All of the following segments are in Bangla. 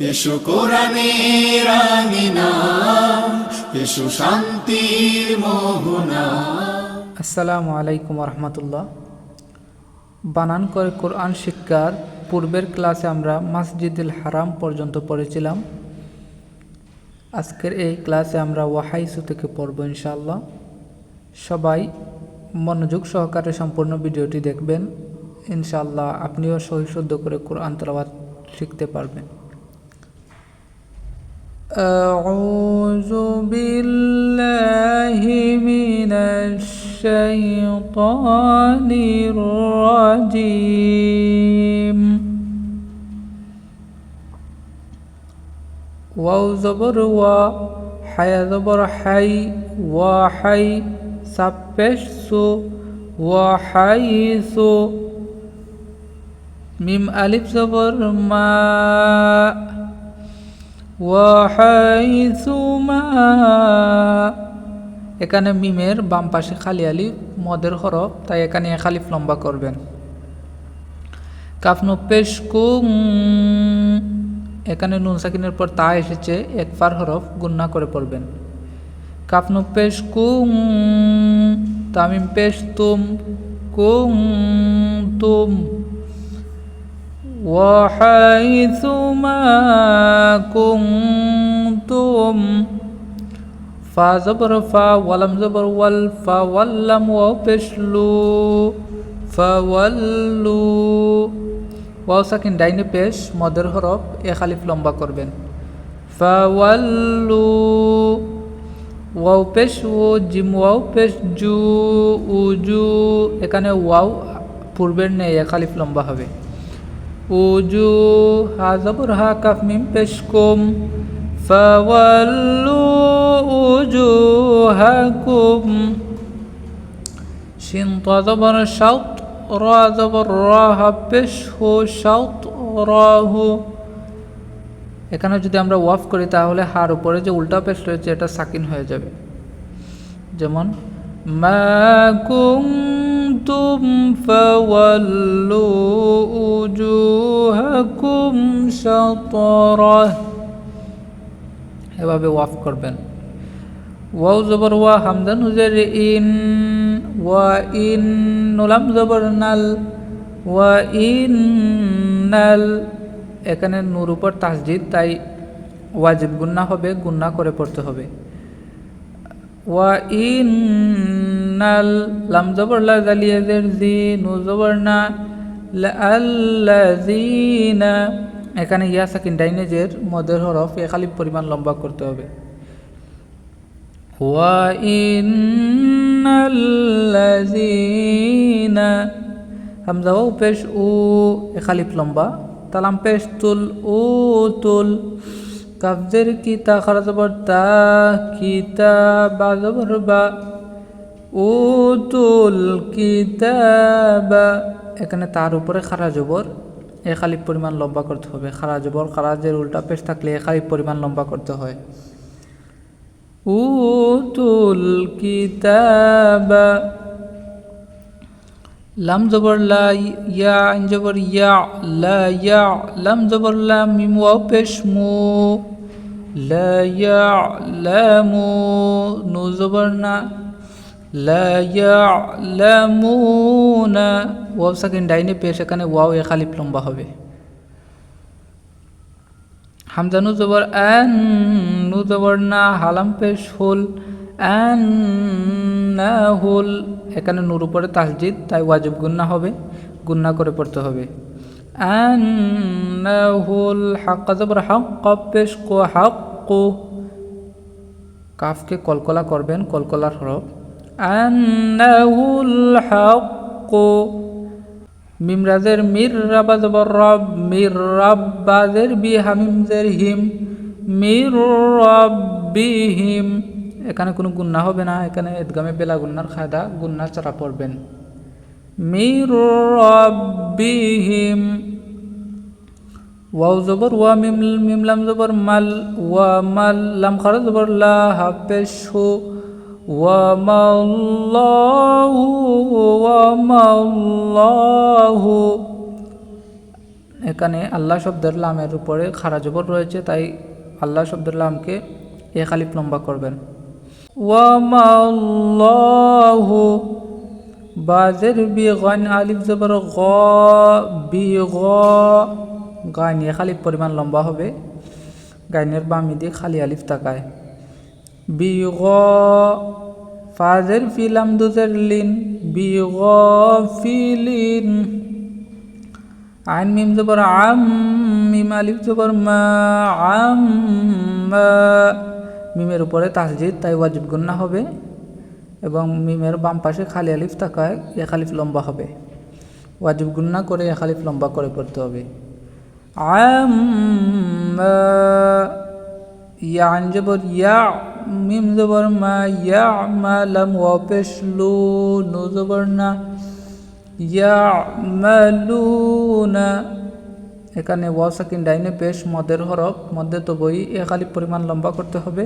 এসো কোরআনের আঙিনা, এসো শান্তির মোহনা। আসসালামু আলাইকুম রহমতুল্লাহ। বানান করে কোরআন শিক্ষার পূর্বের ক্লাসে আমরা মসজিদুল হারাম পর্যন্ত পড়েছিলাম। আজকের এই ক্লাসে আমরা ওয়াহাইসু থেকে পড়ব ইনশাআল্লাহ। সবাই মনোযোগ সহকারে সম্পূর্ণ ভিডিওটি দেখবেন। ইনশাআল্লাহ আপনিও সহি শুদ্ধ করে কোরআন তেলাওয়াত শিখতে পারবেন। আউযু বিল্লাহি মিনাশ শাইতানির রাজিম। ওয়াও জবর ওয়া, হায়া জবর হাই, ওয়া হাই, সাপেশ সু, ওয়া হাইসু। মিম আলিফ জবর মা, ওয়া হাইসু মা। এখানে মিমের বাম পাশে খালি আলিফ মদের হরফ, তাই এখানে এক আলিফ লম্বা করবেন। কাফনু পেশ কুং, এখানে নুন সাকিনের পর তা এসেছে, এক ফার হরফ গুন্না করে পড়বেন। কাফনু পেশ কুং, তামিম পেশ তুম, কুং তুম। ওয়াহাইসু মা কুনতুম। ফা জবর ফা, ওয়ালাম জবর ওয়াল, ফা ওয়াল্লাম ওয়াও পেশ লু, ফাওয়াল্লু। ওয়াও সাকিন ডাইনে পেশ মদের হরফ, এক আলিফ লম্বা করবেন। ফাওয়াল্লু। ওয়াও পেশ ও, জিম ওয়াও পেশ জু, উজু। এখানে ওয়াও পূর্বের নেই, এক আলিফ লম্বা হবে। উজু, হা জবর হা, কাফ মিম পেশ কুম, ফাওয়াল্লু উজুহাকুম। শিন তা জবর শাউত, রা জবর রা, হা পেশ হু, শাউত রাহু। এখানে যদি আমরা ওয়াফ করি তাহলে হার উপরে যে উল্টা পেশ রয়েছে এটা সাকিন হয়ে যাবে। যেমন মা কুনতুম ফাওয়াল্লু উজুহাকুম শাতরাহ, এভাবে ওয়াফ করবেন। ওয়াও জবর ওয়া, হামজা নুজের ইন, ওয়া ইন। নুলাম জবর নাল, ওয়া ইন নাল। এখানে নূর উপর তাসজিদ, তাই ওয়াজিব গুন্না হবে, গুন্না করে পড়তে হবে। ওয়া ইন নাল। লাম জবর লা, জালিয়াজের জি, নু জবর না, আল্লাযীনা। এখানে ইয়া সাকিন ডাইনেজের মদের হরফ, এক আলিফ পরিমাণ লম্বা করতে হবে। ওয়া ইন্নাল্লাযীনা। হামজা ওয়াও পেশ উ, এক আলিফ লম্বা। তালাম পেশ তুল, উ তুল। কাফজের কি, তা খারা জবর তা, কিতাবা জবর বা, উতুল কিতাবা। এখানে তার উপরে খারা জবর, এক আলিফ পরিমাণ লম্বা করতে হবে। খারা জবর খারাজের উল্টা পেশ থাকলে এক আলিফ পরিমাণ লম্বা করতে হয়। উতুল কিতাবা। লাম জবর লা, ইয়া আইন জবর ইয়া, লা ইয়া। লাম জবর লা, মিম ওয়াও পেশ মু, লা ইয়ালামু। নু জবর না, লা ইয়ালামুনা। ওয়াও সাকিন ডাইনে পেশ, এখানে ওয়াও এক আলিফ লম্বা হবে। হামজা নু জবর আন, নু জবর না, হালাম পেশ হুল, আন্নাহুল। এখানে নূর উপরে তাসজিদ, তাই ওয়াজিব গুন্না হবে, গুন্না করে পড়তে হবে। আন্নাহুল। হাক্কা জবর হাক, কফ পেশ কো, হাক্কু। কাফকে কলকলা করবেন, কলকলার হরফ। আন্নাহুল হাক্কু। মিম রাজের মির, রাবা জবর রব, মির রব। বাজের বি, হামিম জের হিম, মির রব্বিহিম। এখানে কোনো গুন্না হবে না, এখানে ইদগামে বেলা গুন্নার কায়দা, গুন্না ছাড়া পড়বেন। মির রব্বিহিম। ওয়াও জবর ওয়া, মিম মিম লাম জবর মাল, ওয়া মাল। লাম খারা জবর লা, হা পেশ হু, ওয়া মাল্লাহু, ওয়া মাল্লাহু। এখানে আল্লাহ শব্দের লামের উপরে খাড়া জবর রয়েছে, তাই আল্লাহ শব্দের লামকে এক আলিফ লম্বা করবেন। ওয়ামাল্লাহু বাজের বি গান আলিফ জবর গ বি গ গান এক আলিফ পরিমাণ লম্বা হবে। গাইনের বামি দিয়ে খালি আলিফ তাকায়। বি গ ফাজের ফিলাম দুজের লিন বি গ ফিলিন। আইন মিম জবর আম মিম আলিফ জবর মা আম মিমের উপরে তাসজিদ, তাই ওয়াজিব গুন্না হবে এবং মিমের বাম পাশে খালি আলিফ থাকায় এক আলিফ লম্বা হবে। ওয়াজিব গুন্না করে এক আলিফ লম্বা করে পড়তে হবে। আম ইয়া আইন জবর ইয়া মিম জবর মা ইয়া মা লাম ওয়া পেশ লু নু জবর না ইয়ামালুনা। এখানে ওয়া সাকিন ডাইনে পেশ মদের হরফ, মধ্যে তো বই এক আলিফ পরিমাণ লম্বা করতে হবে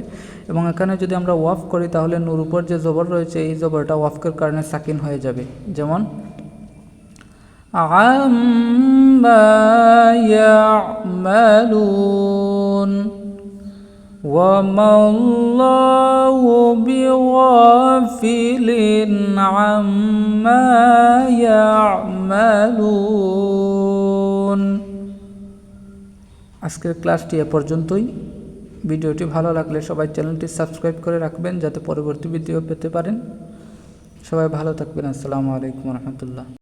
এবং এখানে যদি আমরা ওয়াফ করি তাহলে নুর উপর যে জবর রয়েছে এই জবরটা ওয়াফকের কারণে সাকিন হয়ে যাবে। যেমন আম্মা ইয়ামালুন ওয়ামাল্লাহু বিগাফিলিন আম্মা ইয়ামালুন। আজকের ক্লাসটি এ পর্যন্তই। ভিডিওটি ভালো লাগলে সবাই চ্যানেলটি সাবস্ক্রাইব করে রাখবেন যাতে পরবর্তী ভিডিও পেতে পারেন। সবাই ভালো থাকবেন। আসসালামু আলাইকুম রহমতুল্লাহ।